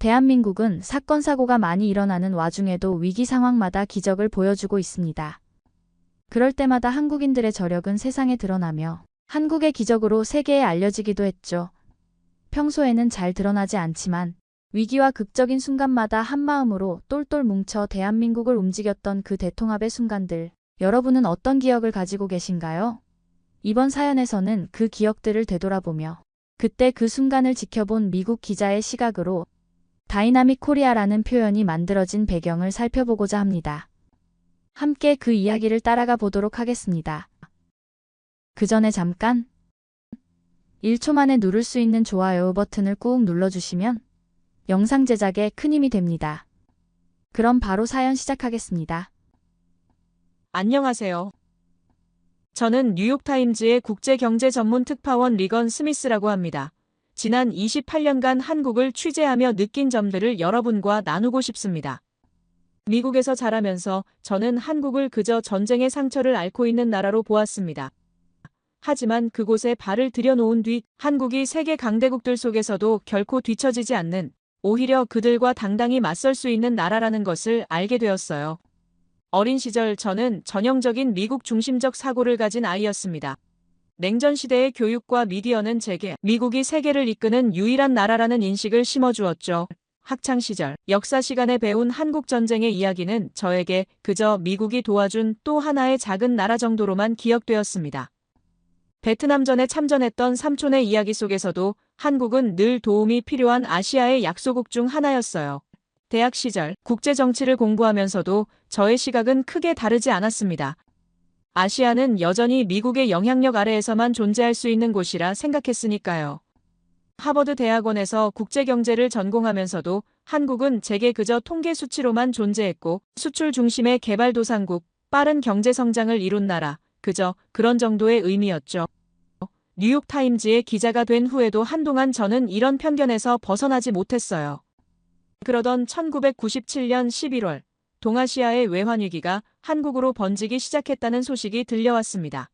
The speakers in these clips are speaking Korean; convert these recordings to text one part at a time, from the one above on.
대한민국은 사건 사고가 많이 일어나는 와중에도 위기 상황마다 기적을 보여주고 있습니다. 그럴 때마다 한국인들의 저력은 세상에 드러나며 한국의 기적으로 세계에 알려지기도 했죠. 평소에는 잘 드러나지 않지만 위기와 극적인 순간마다 한마음으로 똘똘 뭉쳐 대한민국을 움직였던 그 대통합의 순간들, 여러분은 어떤 기억을 가지고 계신가요? 이번 사연에서는 그 기억들을 되돌아보며 그때 그 순간을 지켜본 미국 기자의 시각으로 다이나믹 코리아라는 표현이 만들어진 배경을 살펴보고자 합니다. 함께 그 이야기를 따라가 보도록 하겠습니다. 그 전에 잠깐 1초 만에 누를 수 있는 좋아요 버튼을 꾹 눌러주시면 영상 제작에 큰 힘이 됩니다. 그럼 바로 사연 시작하겠습니다. 안녕하세요. 저는 뉴욕타임즈의 국제경제 전문 특파원 리건 스미스라고 합니다. 지난 28년간 한국을 취재하며 느낀 점들을 여러분과 나누고 싶습니다. 미국에서 자라면서 저는 한국을 그저 전쟁의 상처를 앓고 있는 나라로 보았습니다. 하지만 그곳에 발을 들여놓은 뒤 한국이 세계 강대국들 속에서도 결코 뒤처지지 않는, 오히려 그들과 당당히 맞설 수 있는 나라라는 것을 알게 되었어요. 어린 시절 저는 전형적인 미국 중심적 사고를 가진 아이였습니다. 냉전 시대의 교육과 미디어는 제게 미국이 세계를 이끄는 유일한 나라라는 인식을 심어주었죠. 학창 시절 역사 시간에 배운 한국 전쟁의 이야기는 저에게 그저 미국이 도와준 또 하나의 작은 나라 정도로만 기억되었습니다. 베트남전에 참전했던 삼촌의 이야기 속에서도 한국은 늘 도움이 필요한 아시아의 약소국 중 하나였어요. 대학 시절 국제 정치를 공부하면서도 저의 시각은 크게 다르지 않았습니다. 아시아는 여전히 미국의 영향력 아래에서만 존재할 수 있는 곳이라 생각했으니까요. 하버드 대학원에서 국제경제를 전공하면서도 한국은 제게 그저 통계 수치로만 존재했고 수출 중심의 개발도상국, 빠른 경제 성장을 이룬 나라, 그저 그런 정도의 의미였죠. 뉴욕타임즈의 기자가 된 후에도 한동안 저는 이런 편견에서 벗어나지 못했어요. 그러던 1997년 11월, 동아시아의 외환위기가 한국으로 번지기 시작했다는 소식이 들려왔습니다.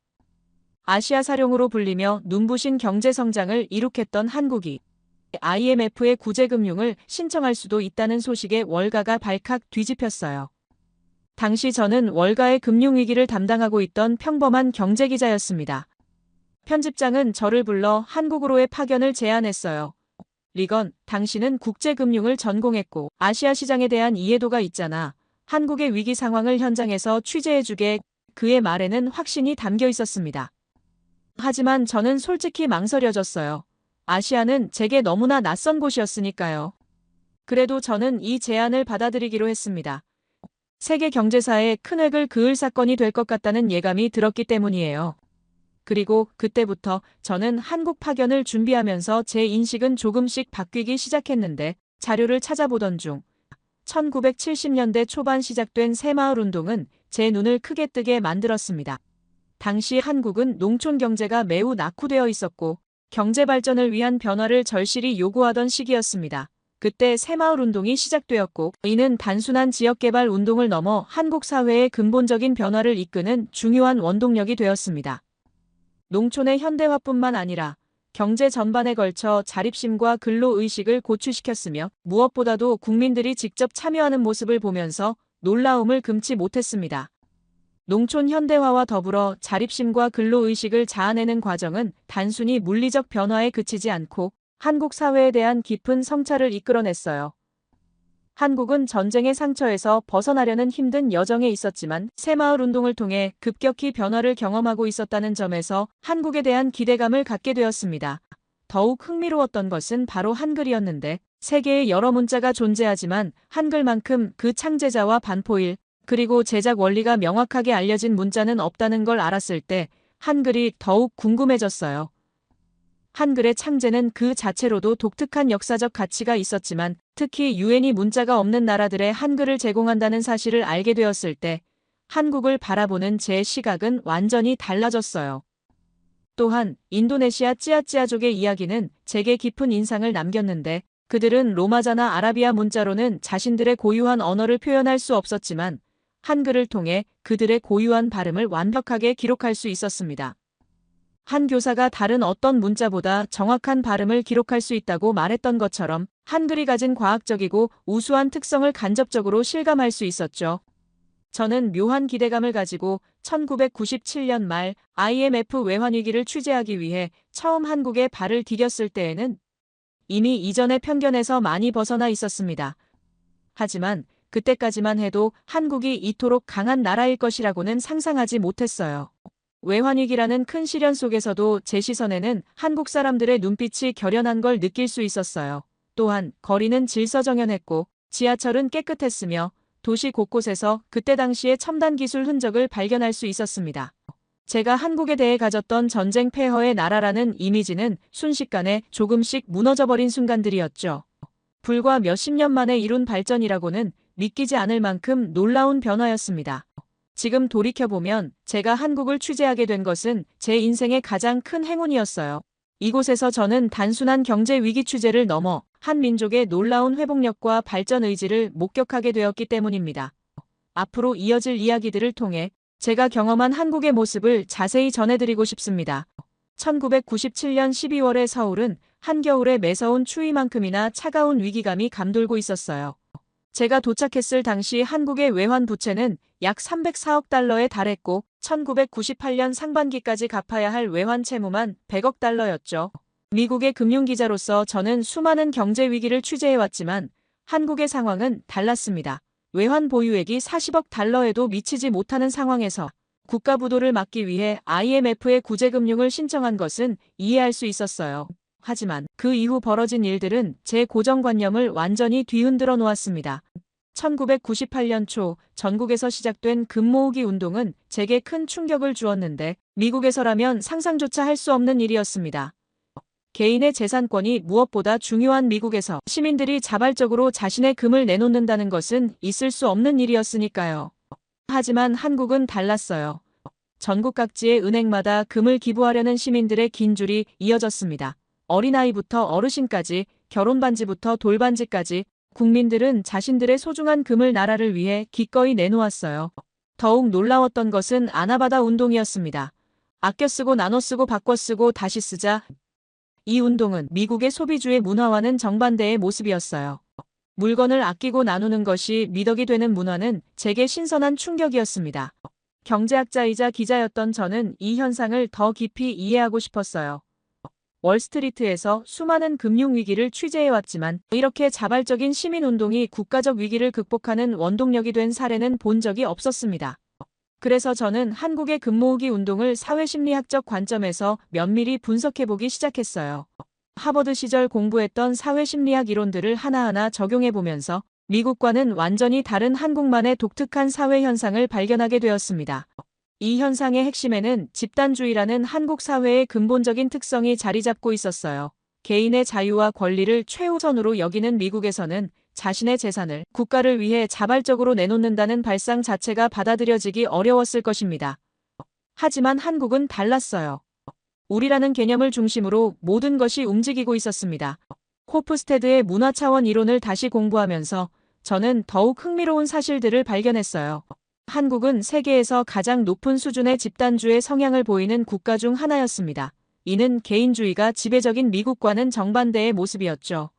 아시아 사룡으로 불리며 눈부신 경제 성장을 이룩했던 한국이 IMF의 구제금융을 신청할 수도 있다는 소식에 월가가 발칵 뒤집혔어요. 당시 저는 월가의 금융위기를 담당하고 있던 평범한 경제기자였습니다. 편집장은 저를 불러 한국으로의 파견을 제안했어요. 리건, 당신은 국제금융을 전공했고 아시아 시장에 대한 이해도가 있잖아. 한국의 위기 상황을 현장에서 취재해주게. 그의 말에는 확신이 담겨 있었습니다. 하지만 저는 솔직히 망설여졌어요. 아시아는 제게 너무나 낯선 곳이었으니까요. 그래도 저는 이 제안을 받아들이기로 했습니다. 세계 경제사에 큰 획을 그을 사건이 될 것 같다는 예감이 들었기 때문이에요. 그리고 그때부터 저는 한국 파견을 준비하면서 제 인식은 조금씩 바뀌기 시작했는데 자료를 찾아보던 중 1970년대 초반 시작된 새마을 운동은 제 눈을 크게 뜨게 만들었습니다. 당시 한국은 농촌 경제가 매우 낙후되어 있었고 경제 발전을 위한 변화를 절실히 요구하던 시기였습니다. 그때 새마을 운동이 시작되었고 이는 단순한 지역개발 운동을 넘어 한국 사회의 근본적인 변화를 이끄는 중요한 원동력이 되었습니다. 농촌의 현대화뿐만 아니라 경제 전반에 걸쳐 자립심과 근로의식을 고취시켰으며 무엇보다도 국민들이 직접 참여하는 모습을 보면서 놀라움을 금치 못했습니다. 농촌 현대화와 더불어 자립심과 근로의식을 자아내는 과정은 단순히 물리적 변화에 그치지 않고 한국 사회에 대한 깊은 성찰을 이끌어냈어요. 한국은 전쟁의 상처에서 벗어나려는 힘든 여정에 있었지만 새마을 운동을 통해 급격히 변화를 경험하고 있었다는 점에서 한국에 대한 기대감을 갖게 되었습니다. 더욱 흥미로웠던 것은 바로 한글이었는데 세계에 여러 문자가 존재하지만 한글만큼 그 창제자와 반포일, 그리고 제작 원리가 명확하게 알려진 문자는 없다는 걸 알았을 때 한글이 더욱 궁금해졌어요. 한글의 창제는 그 자체로도 독특한 역사적 가치가 있었지만 특히 유엔이 문자가 없는 나라들의 한글을 제공한다는 사실을 알게 되었을 때 한국을 바라보는 제 시각은 완전히 달라졌어요. 또한 인도네시아 찌아찌아족의 이야기는 제게 깊은 인상을 남겼는데 그들은 로마자나 아라비아 문자로는 자신들의 고유한 언어를 표현할 수 없었지만 한글을 통해 그들의 고유한 발음을 완벽하게 기록할 수 있었습니다. 한 교사가 다른 어떤 문자보다 정확한 발음을 기록할 수 있다고 말했던 것처럼 한글이 가진 과학적이고 우수한 특성을 간접적으로 실감할 수 있었죠. 저는 묘한 기대감을 가지고 1997년 말 IMF 외환위기를 취재하기 위해 처음 한국에 발을 디뎠을 때에는 이미 이전의 편견에서 많이 벗어나 있었습니다. 하지만 그때까지만 해도 한국이 이토록 강한 나라일 것이라고는 상상하지 못했어요. 외환위기라는 큰 시련 속에서도 제 시선에는 한국 사람들의 눈빛이 결연한 걸 느낄 수 있었어요. 또한 거리는 질서정연했고 지하철은 깨끗했으며 도시 곳곳에서 그때 당시의 첨단 기술 흔적을 발견할 수 있었습니다. 제가 한국에 대해 가졌던 전쟁 폐허의 나라라는 이미지는 순식간에 조금씩 무너져버린 순간들이었죠. 불과 몇십 년 만에 이룬 발전이라고는 믿기지 않을 만큼 놀라운 변화였습니다. 지금 돌이켜보면 제가 한국을 취재하게 된 것은 제 인생의 가장 큰 행운이었어요. 이곳에서 저는 단순한 경제 위기 취재를 넘어 한 민족의 놀라운 회복력과 발전 의지를 목격하게 되었기 때문입니다. 앞으로 이어질 이야기들을 통해 제가 경험한 한국의 모습을 자세히 전해드리고 싶습니다. 1997년 12월의 서울은 한겨울의 매서운 추위만큼이나 차가운 위기감이 감돌고 있었어요. 제가 도착했을 당시 한국의 외환 부채는 약 304억 달러에 달했고 1998년 상반기까지 갚아야 할 외환 채무만 100억 달러였죠. 미국의 금융기자로서 저는 수많은 경제 위기를 취재해왔지만 한국의 상황은 달랐습니다. 외환 보유액이 40억 달러에도 미치지 못하는 상황에서 국가 부도를 막기 위해 IMF에 구제금융을 신청한 것은 이해할 수 있었어요. 하지만 그 이후 벌어진 일들은 제 고정관념을 완전히 뒤흔들어 놓았습니다. 1998년 초 전국에서 시작된 금모으기 운동은 제게 큰 충격을 주었는데 미국에서라면 상상조차 할 수 없는 일이었습니다. 개인의 재산권이 무엇보다 중요한 미국에서 시민들이 자발적으로 자신의 금을 내놓는다는 것은 있을 수 없는 일이었으니까요. 하지만 한국은 달랐어요. 전국 각지의 은행마다 금을 기부하려는 시민들의 긴 줄이 이어졌습니다. 어린아이부터 어르신까지, 결혼반지부터 돌반지까지 국민들은 자신들의 소중한 금을 나라를 위해 기꺼이 내놓았어요. 더욱 놀라웠던 것은 아나바다 운동이었습니다. 아껴 쓰고 나눠 쓰고 바꿔 쓰고 다시 쓰자. 이 운동은 미국의 소비주의 문화와는 정반대의 모습이었어요. 물건을 아끼고 나누는 것이 미덕이 되는 문화는 제게 신선한 충격이었습니다. 경제학자이자 기자였던 저는 이 현상을 더 깊이 이해하고 싶었어요. 월스트리트에서 수많은 금융위기를 취재해왔지만 이렇게 자발적인 시민운동이 국가적 위기를 극복하는 원동력이 된 사례는 본 적이 없었습니다. 그래서 저는 한국의 금모으기 운동을 사회심리학적 관점에서 면밀히 분석해보기 시작했어요. 하버드 시절 공부했던 사회심리학 이론들을 하나하나 적용해보면서 미국과는 완전히 다른 한국만의 독특한 사회 현상을 발견하게 되었습니다. 이 현상의 핵심에는 집단주의라는 한국 사회의 근본적인 특성이 자리 잡고 있었어요. 개인의 자유와 권리를 최우선으로 여기는 미국에서는 자신의 재산을 국가를 위해 자발적으로 내놓는다는 발상 자체가 받아들여지기 어려웠을 것입니다. 하지만 한국은 달랐어요. 우리라는 개념을 중심으로 모든 것이 움직이고 있었습니다. 호프스테드의 문화 차원 이론을 다시 공부하면서 저는 더욱 흥미로운 사실들을 발견했어요. 한국은 세계에서 가장 높은 수준의 집단주의 성향을 보이는 국가 중 하나였습니다. 이는 개인주의가 지배적인 미국과는 정반대의 모습이었죠.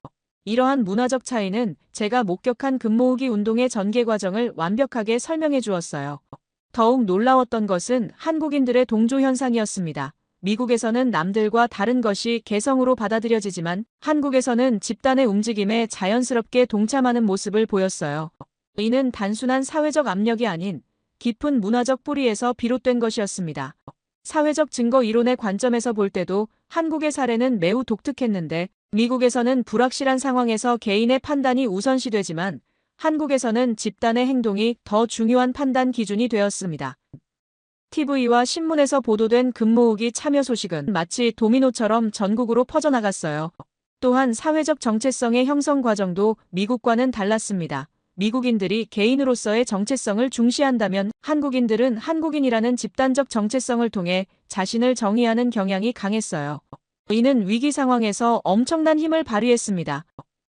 이러한 문화적 차이는 제가 목격한 금모으기 운동의 전개 과정을 완벽하게 설명해 주었어요. 더욱 놀라웠던 것은 한국인들의 동조 현상이었습니다. 미국에서는 남들과 다른 것이 개성으로 받아들여지지만 한국에서는 집단의 움직임에 자연스럽게 동참하는 모습을 보였어요. 이는 단순한 사회적 압력이 아닌 깊은 문화적 뿌리에서 비롯된 것이었습니다. 사회적 증거 이론의 관점에서 볼 때도 한국의 사례는 매우 독특했는데 미국에서는 불확실한 상황에서 개인의 판단이 우선시되지만 한국에서는 집단의 행동이 더 중요한 판단 기준이 되었습니다. TV와 신문에서 보도된 금모으기 참여 소식은 마치 도미노처럼 전국으로 퍼져나갔어요. 또한 사회적 정체성의 형성 과정도 미국과는 달랐습니다. 미국인들이 개인으로서의 정체성을 중시한다면 한국인들은 한국인이라는 집단적 정체성을 통해 자신을 정의하는 경향이 강했어요. 이는 위기 상황에서 엄청난 힘을 발휘했습니다.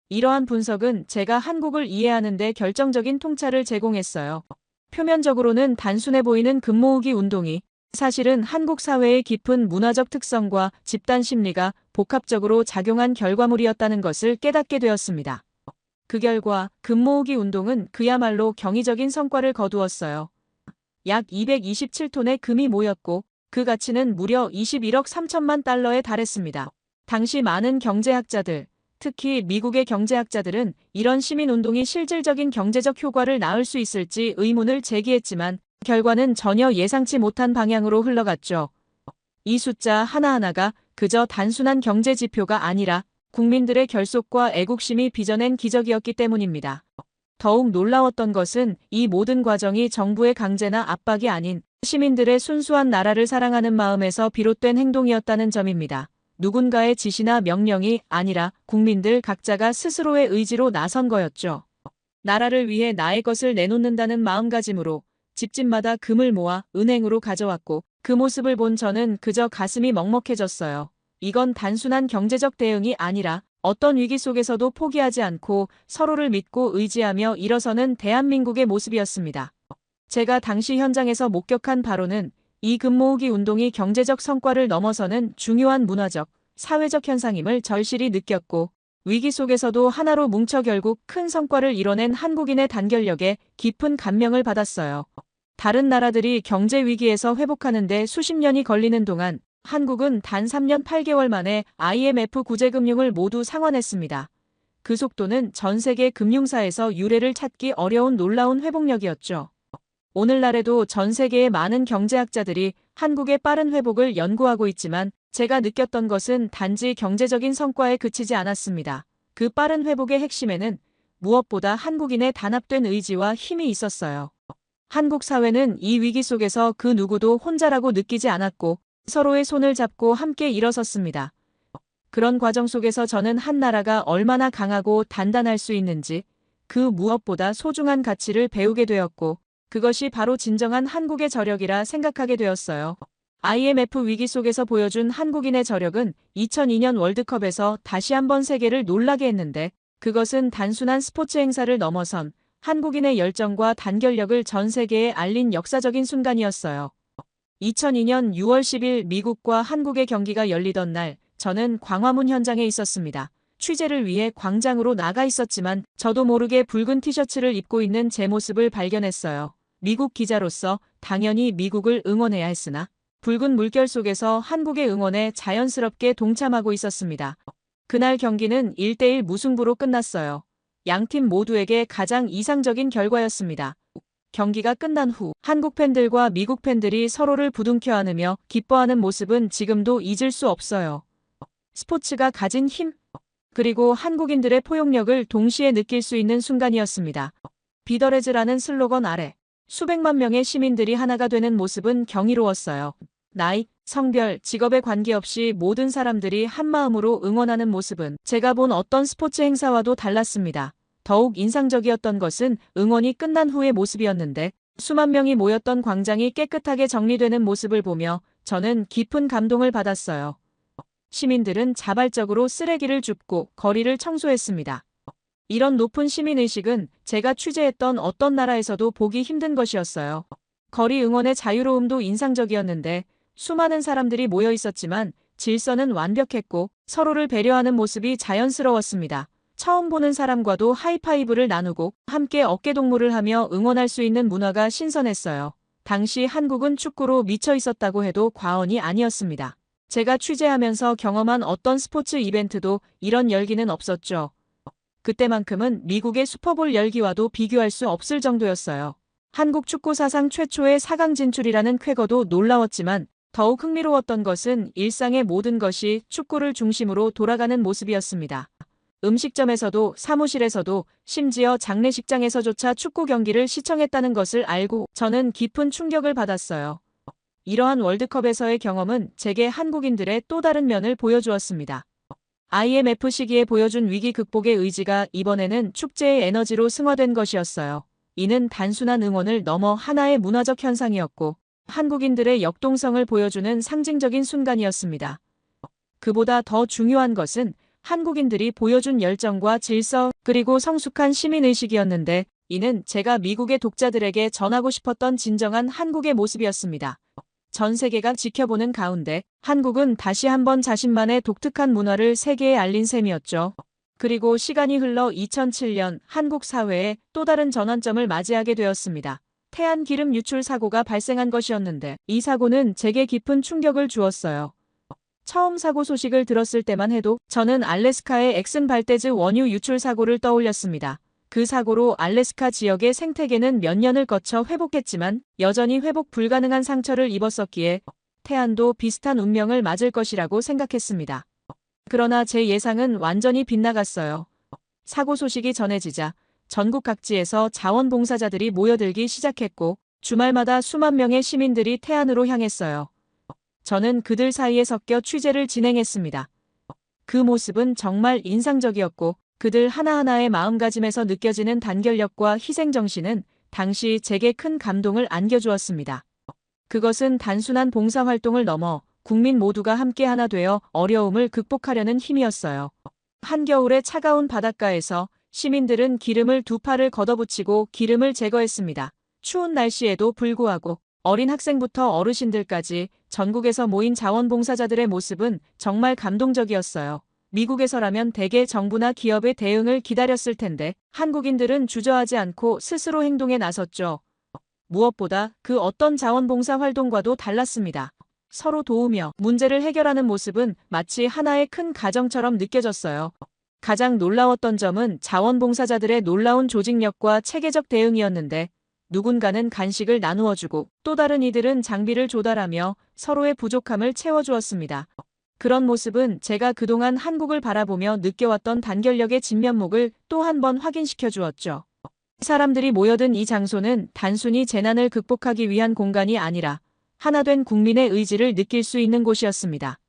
이러한 분석은 제가 한국을 이해하는 데 결정적인 통찰을 제공했어요. 표면적으로는 단순해 보이는 금모으기 운동이 사실은 한국 사회의 깊은 문화적 특성과 집단 심리가 복합적으로 작용한 결과물이었다는 것을 깨닫게 되었습니다. 그 결과 금 모으기 운동은 그야말로 경이적인 성과를 거두었어요. 약 227톤의 금이 모였고 그 가치는 무려 21억 3천만 달러에 달했습니다. 당시 많은 경제학자들, 특히 미국의 경제학자들은 이런 시민운동이 실질적인 경제적 효과를 낳을 수 있을지 의문을 제기했지만 결과는 전혀 예상치 못한 방향으로 흘러갔죠. 이 숫자 하나하나가 그저 단순한 경제 지표가 아니라 국민들의 결속과 애국심이 빚어낸 기적이었기 때문입니다. 더욱 놀라웠던 것은 이 모든 과정이 정부의 강제나 압박이 아닌 시민들의 순수한 나라를 사랑하는 마음에서 비롯된 행동이었다는 점입니다. 누군가의 지시나 명령이 아니라 국민들 각자가 스스로의 의지로 나선 거였죠. 나라를 위해 나의 것을 내놓는다는 마음가짐으로 집집마다 금을 모아 은행으로 가져왔고 그 모습을 본 저는 그저 가슴이 먹먹해졌어요. 이건 단순한 경제적 대응이 아니라 어떤 위기 속에서도 포기하지 않고 서로를 믿고 의지하며 일어서는 대한민국의 모습이었습니다. 제가 당시 현장에서 목격한 바로는 이 금 모으기 운동이 경제적 성과를 넘어서는 중요한 문화적, 사회적 현상임을 절실히 느꼈고 위기 속에서도 하나로 뭉쳐 결국 큰 성과를 이뤄낸 한국인의 단결력에 깊은 감명을 받았어요. 다른 나라들이 경제 위기에서 회복하는 데 수십 년이 걸리는 동안 한국은 단 3년 8개월 만에 IMF 구제금융을 모두 상환했습니다. 그 속도는 전 세계 금융사에서 유례를 찾기 어려운 놀라운 회복력이었죠. 오늘날에도 전 세계의 많은 경제학자들이 한국의 빠른 회복을 연구하고 있지만 제가 느꼈던 것은 단지 경제적인 성과에 그치지 않았습니다. 그 빠른 회복의 핵심에는 무엇보다 한국인의 단합된 의지와 힘이 있었어요. 한국 사회는 이 위기 속에서 그 누구도 혼자라고 느끼지 않았고 서로의 손을 잡고 함께 일어섰습니다. 그런 과정 속에서 저는 한 나라가 얼마나 강하고 단단할 수 있는지 그 무엇보다 소중한 가치를 배우게 되었고 그것이 바로 진정한 한국의 저력이라 생각하게 되었어요. IMF 위기 속에서 보여준 한국인의 저력은 2002년 월드컵에서 다시 한번 세계를 놀라게 했는데 그것은 단순한 스포츠 행사를 넘어선 한국인의 열정과 단결력을 전 세계에 알린 역사적인 순간이었어요. 2002년 6월 10일 미국과 한국의 경기가 열리던 날 저는 광화문 현장에 있었습니다. 취재를 위해 광장으로 나가 있었지만 저도 모르게 붉은 티셔츠를 입고 있는 제 모습을 발견했어요. 미국 기자로서 당연히 미국을 응원해야 했으나 붉은 물결 속에서 한국의 응원에 자연스럽게 동참하고 있었습니다. 그날 경기는 1대1 무승부로 끝났어요. 양팀 모두에게 가장 이상적인 결과였습니다. 경기가 끝난 후 한국 팬들과 미국 팬들이 서로를 부둥켜 안으며 기뻐하는 모습은 지금도 잊을 수 없어요. 스포츠가 가진 힘, 그리고 한국인들의 포용력을 동시에 느낄 수 있는 순간이었습니다. 비더레즈라는 슬로건 아래 수백만 명의 시민들이 하나가 되는 모습은 경이로웠어요. 나이, 성별, 직업에 관계없이 모든 사람들이 한마음으로 응원하는 모습은 제가 본 어떤 스포츠 행사와도 달랐습니다. 더욱 인상적이었던 것은 응원이 끝난 후의 모습이었는데 수만 명이 모였던 광장이 깨끗하게 정리되는 모습을 보며 저는 깊은 감동을 받았어요. 시민들은 자발적으로 쓰레기를 줍고 거리를 청소했습니다. 이런 높은 시민의식은 제가 취재했던 어떤 나라에서도 보기 힘든 것이었어요. 거리 응원의 자유로움도 인상적이었는데 수많은 사람들이 모여 있었지만 질서는 완벽했고 서로를 배려하는 모습이 자연스러웠습니다. 처음 보는 사람과도 하이파이브를 나누고 함께 어깨동무를 하며 응원할 수 있는 문화가 신선했어요. 당시 한국은 축구로 미쳐 있었다고 해도 과언이 아니었습니다. 제가 취재하면서 경험한 어떤 스포츠 이벤트도 이런 열기는 없었죠. 그때만큼은 미국의 슈퍼볼 열기와도 비교할 수 없을 정도였어요. 한국 축구 사상 최초의 4강 진출이라는 쾌거도 놀라웠지만 더욱 흥미로웠던 것은 일상의 모든 것이 축구를 중심으로 돌아가는 모습이었습니다. 음식점에서도 사무실에서도 심지어 장례식장에서조차 축구 경기를 시청했다는 것을 알고 저는 깊은 충격을 받았어요. 이러한 월드컵에서의 경험은 제게 한국인들의 또 다른 면을 보여주었습니다. IMF 시기에 보여준 위기 극복의 의지가 이번에는 축제의 에너지로 승화된 것이었어요. 이는 단순한 응원을 넘어 하나의 문화적 현상이었고 한국인들의 역동성을 보여주는 상징적인 순간이었습니다. 그보다 더 중요한 것은 한국인들이 보여준 열정과 질서 그리고 성숙한 시민의식이었는데 이는 제가 미국의 독자들에게 전하고 싶었던 진정한 한국의 모습이었습니다. 전 세계가 지켜보는 가운데 한국은 다시 한번 자신만의 독특한 문화를 세계에 알린 셈이었죠. 그리고 시간이 흘러 2007년 한국 사회에 또 다른 전환점을 맞이하게 되었습니다. 태안 기름 유출 사고가 발생한 것이었는데 이 사고는 제게 깊은 충격을 주었어요. 처음 사고 소식을 들었을 때만 해도 저는 알래스카의 엑슨 발대즈 원유 유출 사고를 떠올렸습니다. 그 사고로 알래스카 지역의 생태계는 몇 년을 거쳐 회복했지만 여전히 회복 불가능한 상처를 입었었기에 태안도 비슷한 운명을 맞을 것이라고 생각했습니다. 그러나 제 예상은 완전히 빗나갔어요. 사고 소식이 전해지자 전국 각지에서 자원봉사자들이 모여들기 시작했고 주말마다 수만 명의 시민들이 태안으로 향했어요. 저는 그들 사이에 섞여 취재를 진행했습니다. 그 모습은 정말 인상적이었고 그들 하나하나의 마음가짐에서 느껴지는 단결력과 희생정신은 당시 제게 큰 감동을 안겨주었습니다. 그것은 단순한 봉사활동을 넘어 국민 모두가 함께 하나 되어 어려움을 극복하려는 힘이었어요. 한겨울의 차가운 바닷가에서 시민들은 기름을 두 팔을 걷어붙이고 기름을 제거했습니다. 추운 날씨에도 불구하고 어린 학생부터 어르신들까지 전국에서 모인 자원봉사자들의 모습은 정말 감동적이었어요. 미국에서라면 대개 정부나 기업의 대응을 기다렸을 텐데 한국인들은 주저하지 않고 스스로 행동에 나섰죠. 무엇보다 그 어떤 자원봉사 활동과도 달랐습니다. 서로 도우며 문제를 해결하는 모습은 마치 하나의 큰 가정처럼 느껴졌어요. 가장 놀라웠던 점은 자원봉사자들의 놀라운 조직력과 체계적 대응이었는데 누군가는 간식을 나누어주고 또 다른 이들은 장비를 조달하며 서로의 부족함을 채워주었습니다. 그런 모습은 제가 그동안 한국을 바라보며 느껴왔던 단결력의 진면목을 또 한 번 확인시켜 주었죠. 사람들이 모여든 이 장소는 단순히 재난을 극복하기 위한 공간이 아니라 하나된 국민의 의지를 느낄 수 있는 곳이었습니다.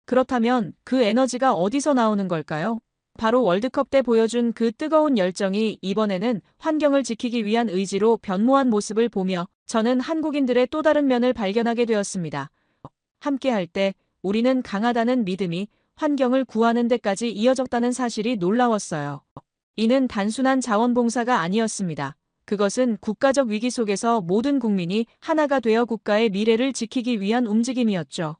그렇다면 그 에너지가 어디서 나오는 걸까요? 바로 월드컵 때 보여준 그 뜨거운 열정이 이번에는 환경을 지키기 위한 의지로 변모한 모습을 보며 저는 한국인들의 또 다른 면을 발견하게 되었습니다. 함께할 때 우리는 강하다는 믿음이 환경을 구하는 데까지 이어졌다는 사실이 놀라웠어요. 이는 단순한 자원봉사가 아니었습니다. 그것은 국가적 위기 속에서 모든 국민이 하나가 되어 국가의 미래를 지키기 위한 움직임이었죠.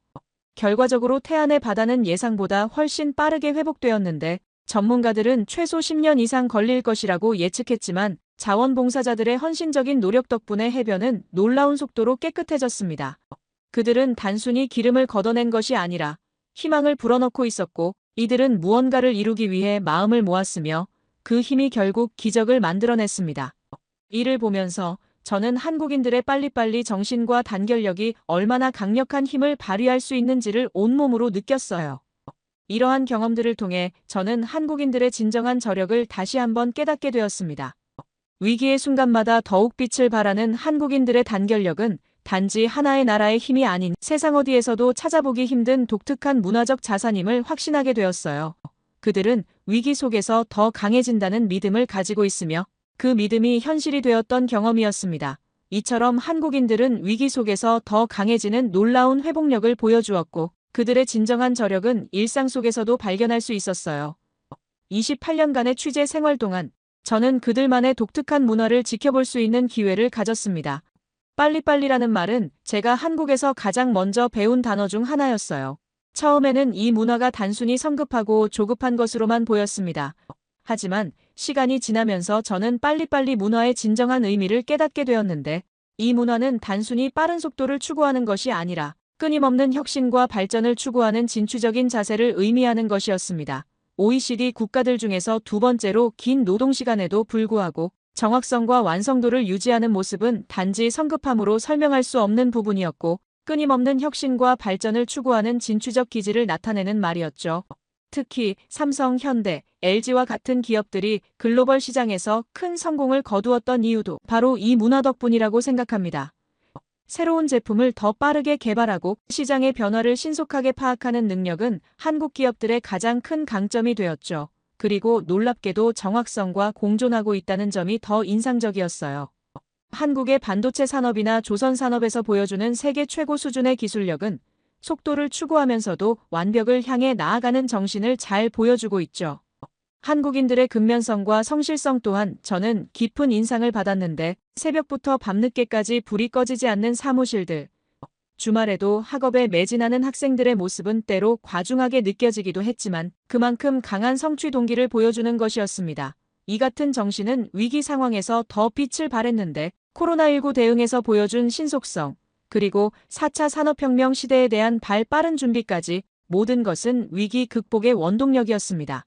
결과적으로 태안의 바다는 예상보다 훨씬 빠르게 회복되었는데 전문가들은 최소 10년 이상 걸릴 것이라고 예측했지만 자원봉사자들의 헌신적인 노력 덕분에 해변은 놀라운 속도로 깨끗해졌습니다. 그들은 단순히 기름을 걷어낸 것이 아니라 희망을 불어넣고 있었고 이들은 무언가를 이루기 위해 마음을 모았으며 그 힘이 결국 기적을 만들어냈습니다. 이를 보면서 저는 한국인들의 빨리빨리 정신과 단결력이 얼마나 강력한 힘을 발휘할 수 있는지를 온몸으로 느꼈어요. 이러한 경험들을 통해 저는 한국인들의 진정한 저력을 다시 한번 깨닫게 되었습니다. 위기의 순간마다 더욱 빛을 발하는 한국인들의 단결력은 단지 하나의 나라의 힘이 아닌 세상 어디에서도 찾아보기 힘든 독특한 문화적 자산임을 확신하게 되었어요. 그들은 위기 속에서 더 강해진다는 믿음을 가지고 있으며 그 믿음이 현실이 되었던 경험이었습니다. 이처럼 한국인들은 위기 속에서 더 강해지는 놀라운 회복력을 보여주었고 그들의 진정한 저력은 일상 속에서도 발견할 수 있었어요. 28년간의 취재 생활 동안 저는 그들만의 독특한 문화를 지켜볼 수 있는 기회를 가졌습니다. 빨리빨리라는 말은 제가 한국에서 가장 먼저 배운 단어 중 하나였어요. 처음에는 이 문화가 단순히 성급하고 조급한 것으로만 보였습니다. 하지만 시간이 지나면서 저는 빨리빨리 문화의 진정한 의미를 깨닫게 되었는데 이 문화는 단순히 빠른 속도를 추구하는 것이 아니라 끊임없는 혁신과 발전을 추구하는 진취적인 자세를 의미하는 것이었습니다. OECD 국가들 중에서 두 번째로 긴 노동시간에도 불구하고 정확성과 완성도를 유지하는 모습은 단지 성급함으로 설명할 수 없는 부분이었고 끊임없는 혁신과 발전을 추구하는 진취적 기질을 나타내는 말이었죠. 특히 삼성, 현대, LG와 같은 기업들이 글로벌 시장에서 큰 성공을 거두었던 이유도 바로 이 문화 덕분이라고 생각합니다. 새로운 제품을 더 빠르게 개발하고 시장의 변화를 신속하게 파악하는 능력은 한국 기업들의 가장 큰 강점이 되었죠. 그리고 놀랍게도 정확성과 공존하고 있다는 점이 더 인상적이었어요. 한국의 반도체 산업이나 조선 산업에서 보여주는 세계 최고 수준의 기술력은 속도를 추구하면서도 완벽을 향해 나아가는 정신을 잘 보여주고 있죠. 한국인들의 근면성과 성실성 또한 저는 깊은 인상을 받았는데 새벽부터 밤늦게까지 불이 꺼지지 않는 사무실들, 주말에도 학업에 매진하는 학생들의 모습은 때로 과중하게 느껴지기도 했지만 그만큼 강한 성취 동기를 보여주는 것이었습니다. 이 같은 정신은 위기 상황에서 더 빛을 발했는데 코로나19 대응에서 보여준 신속성, 그리고 4차 산업혁명 시대에 대한 빠른 준비까지 모든 것은 위기 극복의 원동력이었습니다.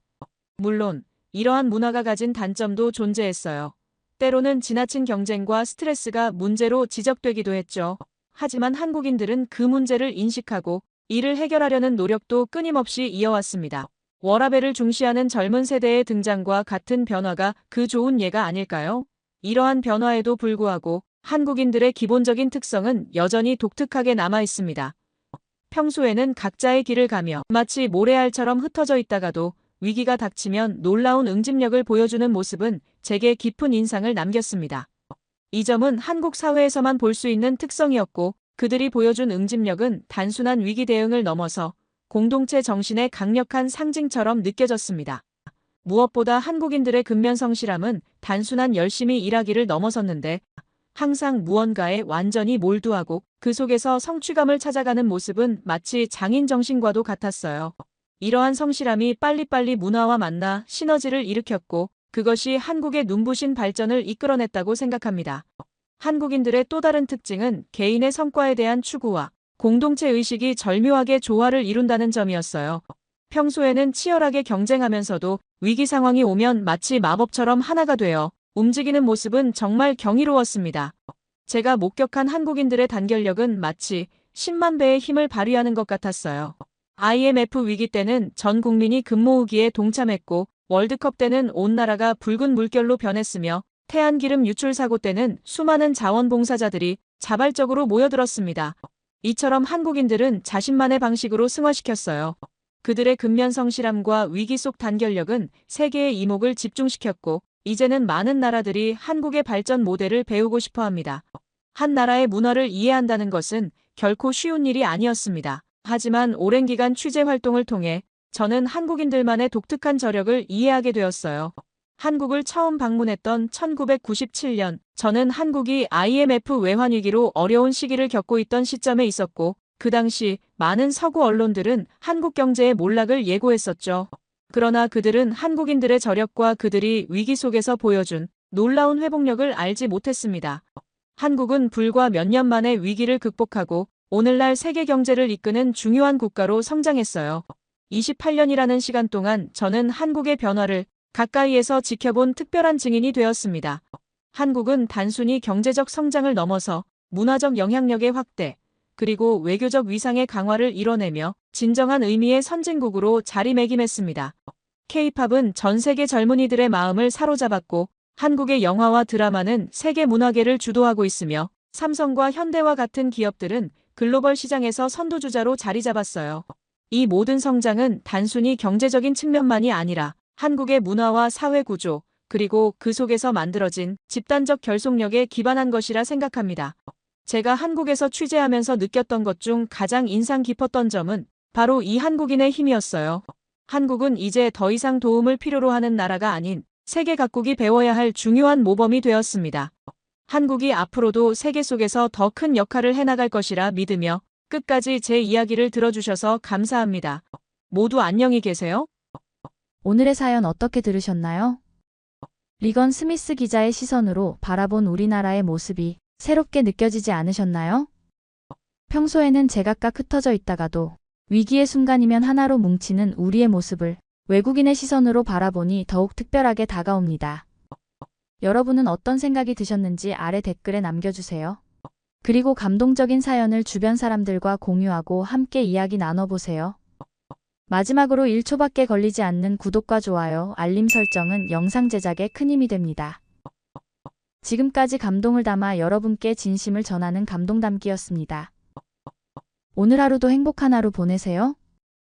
물론 이러한 문화가 가진 단점도 존재했어요. 때로는 지나친 경쟁과 스트레스가 문제로 지적되기도 했죠. 하지만 한국인들은 그 문제를 인식하고 이를 해결하려는 노력도 끊임없이 이어왔습니다. 워라밸을 중시하는 젊은 세대의 등장과 같은 변화가 그 좋은 예가 아닐까요? 이러한 변화에도 불구하고 한국인들의 기본적인 특성은 여전히 독특하게 남아 있습니다. 평소에는 각자의 길을 가며 마치 모래알처럼 흩어져 있다가도 위기가 닥치면 놀라운 응집력을 보여주는 모습은 제게 깊은 인상을 남겼습니다. 이 점은 한국 사회에서만 볼 수 있는 특성이었고 그들이 보여준 응집력은 단순한 위기 대응을 넘어서 공동체 정신의 강력한 상징처럼 느껴졌습니다. 무엇보다 한국인들의 근면성실함은 단순한 열심히 일하기를 넘어섰는데 항상 무언가에 완전히 몰두하고 그 속에서 성취감을 찾아가는 모습은 마치 장인 정신과도 같았어요. 이러한 성실함이 빨리빨리 문화와 만나 시너지를 일으켰고 그것이 한국의 눈부신 발전을 이끌어냈다고 생각합니다. 한국인들의 또 다른 특징은 개인의 성과에 대한 추구와 공동체 의식이 절묘하게 조화를 이룬다는 점이었어요. 평소에는 치열하게 경쟁하면서도 위기 상황이 오면 마치 마법처럼 하나가 되어 움직이는 모습은 정말 경이로웠습니다. 제가 목격한 한국인들의 단결력은 마치 10만 배의 힘을 발휘하는 것 같았어요. IMF 위기 때는 전 국민이 금 모으기에 동참했고 월드컵 때는 온 나라가 붉은 물결로 변했으며 태안기름 유출 사고 때는 수많은 자원봉사자들이 자발적으로 모여들었습니다. 이처럼 한국인들은 자신만의 방식으로 승화시켰어요. 그들의 근면성실함과 위기 속 단결력은 세계의 이목을 집중시켰고 이제는 많은 나라들이 한국의 발전 모델을 배우고 싶어합니다. 한 나라의 문화를 이해한다는 것은 결코 쉬운 일이 아니었습니다. 하지만 오랜 기간 취재 활동을 통해 저는 한국인들만의 독특한 저력을 이해하게 되었어요. 한국을 처음 방문했던 1997년, 저는 한국이 IMF 외환위기로 어려운 시기를 겪고 있던 시점에 있었고, 그 당시 많은 서구 언론들은 한국 경제의 몰락을 예고했었죠. 그러나 그들은 한국인들의 저력과 그들이 위기 속에서 보여준 놀라운 회복력을 알지 못했습니다. 한국은 불과 몇 년 만에 위기를 극복하고 오늘날 세계 경제를 이끄는 중요한 국가로 성장했어요. 28년이라는 시간 동안 저는 한국의 변화를 가까이에서 지켜본 특별한 증인이 되었습니다. 한국은 단순히 경제적 성장을 넘어서 문화적 영향력의 확대, 그리고 외교적 위상의 강화를 이뤄내며 진정한 의미의 선진국으로 자리매김했습니다. K-팝은 전 세계 젊은이들의 마음을 사로잡았고 한국의 영화와 드라마는 세계 문화계를 주도하고 있으며 삼성과 현대와 같은 기업들은 글로벌 시장에서 선두주자로 자리 잡았어요. 이 모든 성장은 단순히 경제적인 측면만이 아니라 한국의 문화와 사회 구조, 그리고 그 속에서 만들어진 집단적 결속력에 기반한 것이라 생각합니다. 제가 한국에서 취재하면서 느꼈던 것 중 가장 인상 깊었던 점은 바로 이 한국인의 힘이었어요. 한국은 이제 더 이상 도움을 필요로 하는 나라가 아닌 세계 각국이 배워야 할 중요한 모범이 되었습니다. 한국이 앞으로도 세계 속에서 더 큰 역할을 해나갈 것이라 믿으며 끝까지 제 이야기를 들어주셔서 감사합니다. 모두 안녕히 계세요. 오늘의 사연 어떻게 들으셨나요? 리건 스미스 기자의 시선으로 바라본 우리나라의 모습이 새롭게 느껴지지 않으셨나요? 평소에는 제각각 흩어져 있다가도 위기의 순간이면 하나로 뭉치는 우리의 모습을 외국인의 시선으로 바라보니 더욱 특별하게 다가옵니다. 여러분은 어떤 생각이 드셨는지 아래 댓글에 남겨주세요. 그리고 감동적인 사연을 주변 사람들과 공유하고 함께 이야기 나눠보세요. 마지막으로 1초밖에 걸리지 않는 구독과 좋아요, 알림 설정은 영상 제작에 큰 힘이 됩니다. 지금까지 감동을 담아 여러분께 진심을 전하는 감동담기였습니다. 오늘 하루도 행복한 하루 보내세요.